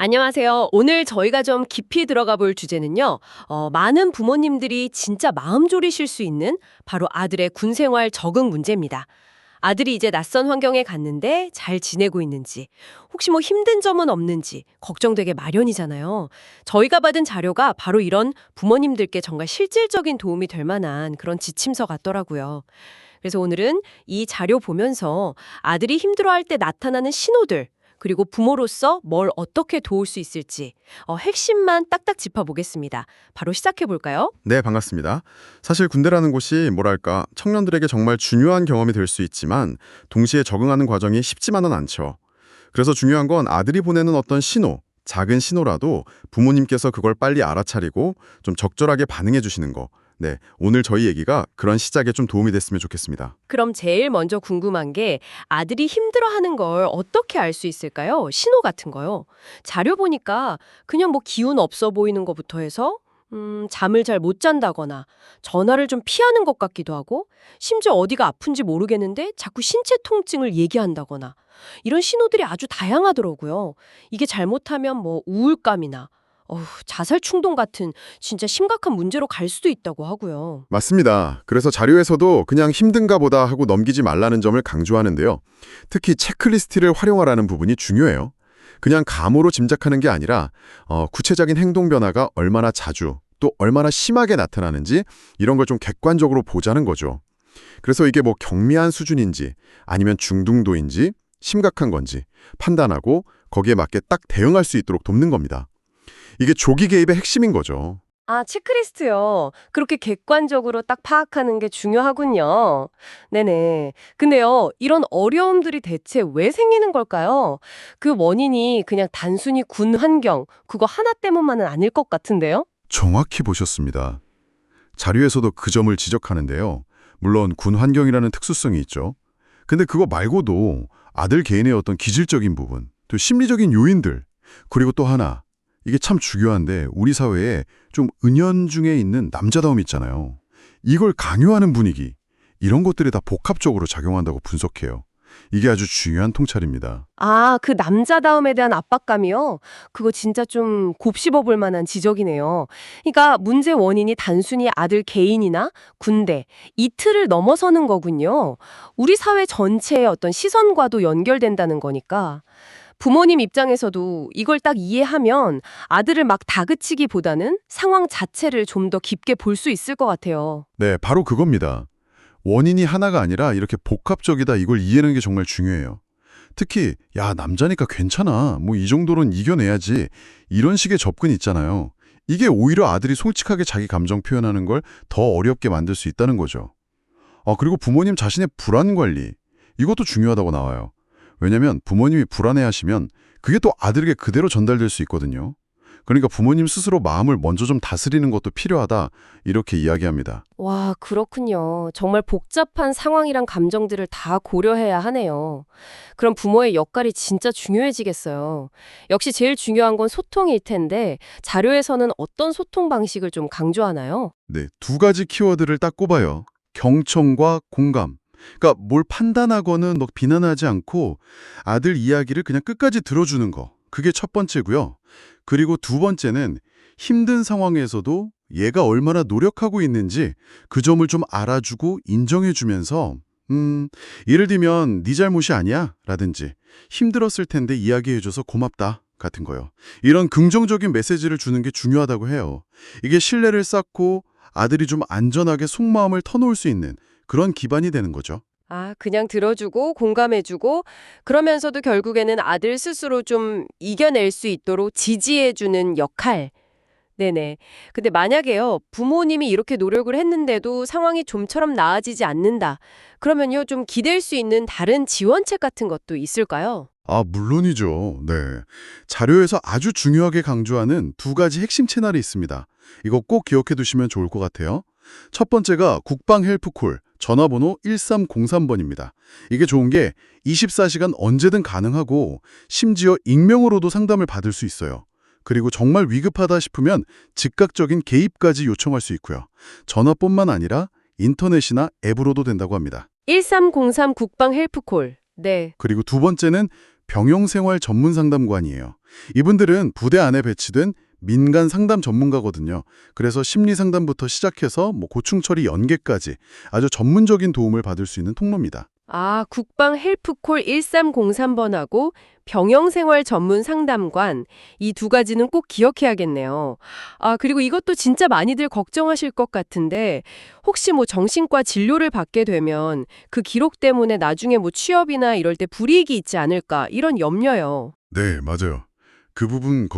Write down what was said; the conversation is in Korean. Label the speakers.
Speaker 1: 안녕하세요. 오늘 저희가 좀 깊이 들어가 볼 주제는요. 많은 부모님들이 진짜 마음 졸이실 수 있는 바로 아들의 군 생활 적응 문제입니다. 아들이 이제 낯선 환경에 갔는데 잘 지내고 있는지, 혹시 뭐 힘든 점은 없는지 걱정되게 마련이잖아요. 저희가 받은 자료가 바로 이런 부모님들께 정말 실질적인 도움이 될 만한 그런 지침서 같더라고요. 그래서 오늘은 이 자료 보면서 아들이 힘들어할 때 나타나는 신호들, 그리고 부모로서 뭘 어떻게 도울 수 있을지 핵심만 딱딱 짚어보겠습니다. 바로 시작해 볼까요?
Speaker 2: 네, 반갑습니다. 사실 군대라는 곳이 뭐랄까 청년들에게 정말 중요한 경험이 될 수 있지만 동시에 적응하는 과정이 쉽지만은 않죠. 그래서 중요한 건 아들이 보내는 어떤 신호, 작은 신호라도 부모님께서 그걸 빨리 알아차리고 좀 적절하게 반응해 주시는 거. 네, 오늘 저희 얘기가 그런 시작에 좀 도움이 됐으면 좋겠습니다.
Speaker 1: 그럼 제일 먼저 궁금한 게 아들이 힘들어하는 걸 어떻게 알 수 있을까요? 신호 같은 거요. 자료 보니까 그냥 뭐 기운 없어 보이는 것부터 해서 잠을 잘 못 잔다거나 전화를 좀 피하는 것 같기도 하고 심지어 어디가 아픈지 모르겠는데 자꾸 신체 통증을 얘기한다거나 이런 신호들이 아주 다양하더라고요. 이게 잘못하면 뭐 우울감이나 자살 충동 같은 진짜 심각한 문제로 갈 수도 있다고 하고요.
Speaker 2: 맞습니다. 그래서 자료에서도 그냥 힘든가 보다 하고 넘기지 말라는 점을 강조하는데요. 특히 체크리스트를 활용하라는 부분이 중요해요. 그냥 감으로 짐작하는 게 아니라 구체적인 행동 변화가 얼마나 자주 또 얼마나 심하게 나타나는지 이런 걸 좀 객관적으로 보자는 거죠. 그래서 이게 뭐 경미한 수준인지 아니면 중등도인지 심각한 건지 판단하고 거기에 맞게 딱 대응할 수 있도록 돕는 겁니다. 이게 조기 개입의 핵심인 거죠.
Speaker 1: 아, 체크리스트요. 그렇게 객관적으로 딱 파악하는 게 중요하군요. 네네. 근데요, 이런 어려움들이 대체 왜 생기는 걸까요? 그 원인이 그냥 단순히 군 환경, 그거 하나 때문만은 아닐 것 같은데요?
Speaker 2: 정확히 보셨습니다. 자료에서도 그 점을 지적하는데요. 물론 군 환경이라는 특수성이 있죠. 근데 그거 말고도 아들 개인의 어떤 기질적인 부분, 또 심리적인 요인들, 그리고 또 하나, 이게 참 중요한데 우리 사회에 좀 은연중에 있는 남자다움 있잖아요. 이걸 강요하는 분위기, 이런 것들이 다 복합적으로 작용한다고 분석해요. 이게 아주 중요한 통찰입니다.
Speaker 1: 아, 그 남자다움에 대한 압박감이요? 그거 진짜 좀 곱씹어 볼 만한 지적이네요. 그러니까 문제 원인이 단순히 아들 개인이나 군대, 이 틀을 넘어서는 거군요. 우리 사회 전체의 어떤 시선과도 연결된다는 거니까. 부모님 입장에서도 이걸 딱 이해하면 아들을 막 다그치기보다는 상황 자체를 좀 더 깊게 볼 수 있을 것 같아요.
Speaker 2: 네, 바로 그겁니다. 원인이 하나가 아니라 이렇게 복합적이다 이걸 이해하는 게 정말 중요해요. 특히 야 남자니까 괜찮아 뭐 이 정도는 이겨내야지 이런 식의 접근 있잖아요. 이게 오히려 아들이 솔직하게 자기 감정 표현하는 걸 더 어렵게 만들 수 있다는 거죠. 그리고 부모님 자신의 불안 관리 이것도 중요하다고 나와요. 왜냐면 부모님이 불안해하시면 그게 또 아들에게 그대로 전달될 수 있거든요. 그러니까 부모님 스스로 마음을 먼저 좀 다스리는 것도 필요하다 이렇게 이야기합니다.
Speaker 1: 와, 그렇군요. 정말 복잡한 상황이랑 감정들을 다 고려해야 하네요. 그럼 부모의 역할이 진짜 중요해지겠어요. 역시 제일 중요한 건 소통일 텐데 자료에서는 어떤 소통 방식을 좀 강조하나요?
Speaker 2: 네, 두 가지 키워드를 딱 꼽아요. 경청과 공감. 그러니까 뭘 판단하고는 막 비난하지 않고 아들 이야기를 그냥 끝까지 들어주는 거. 그게 첫 번째고요. 그리고 두 번째는 힘든 상황에서도 얘가 얼마나 노력하고 있는지 그 점을 좀 알아주고 인정해주면서 예를 들면 네 잘못이 아니야 라든지 힘들었을 텐데 이야기해줘서 고맙다 같은 거요. 이런 긍정적인 메시지를 주는 게 중요하다고 해요. 이게 신뢰를 쌓고 아들이 좀 안전하게 속마음을 터놓을 수 있는 그런 기반이 되는 거죠.
Speaker 1: 아, 그냥 들어주고 공감해주고 그러면서도 결국에는 아들 스스로 좀 이겨낼 수 있도록 지지해주는 역할. 네네. 근데 만약에요, 부모님이 이렇게 노력을 했는데도 상황이 좀처럼 나아지지 않는다. 그러면요, 좀 기댈 수 있는 다른 지원책 같은 것도 있을까요?
Speaker 2: 물론이죠. 네. 자료에서 아주 중요하게 강조하는 두 가지 핵심 채널이 있습니다. 이거 꼭 기억해 두시면 좋을 것 같아요. 첫 번째가 국방 헬프콜, 전화번호 1303번입니다. 이게 좋은 게 24시간 언제든 가능하고 심지어 익명으로도 상담을 받을 수 있어요. 그리고 정말 위급하다 싶으면 즉각적인 개입까지 요청할 수 있고요. 전화뿐만 아니라 인터넷이나 앱으로도 된다고 합니다.
Speaker 1: 1303 국방 헬프콜. 네.
Speaker 2: 그리고 두 번째는 병영생활 전문 상담관이에요. 이분들은 부대 안에 배치된 민간 상담 전문가거든요. 그래서 심리 상담부터 시작해서 고충 처리 연계까지 아주 전문적인 도움을 받을 수 있는 통로입니다.
Speaker 1: 아, 국방 헬프콜 1303번하고 병영생활 전문 상담관 이 두 가지는 꼭 기억해야겠네요. 아, 그리고 이것도 진짜 많이들 걱정하실 것 같은데 혹시 정신과 진료를 받게 되면 그 기록 때문에 나중에 취업이나 이럴 때 불이익이 있지 않을까 이런 염려요.
Speaker 2: 네, 맞아요. 그 부분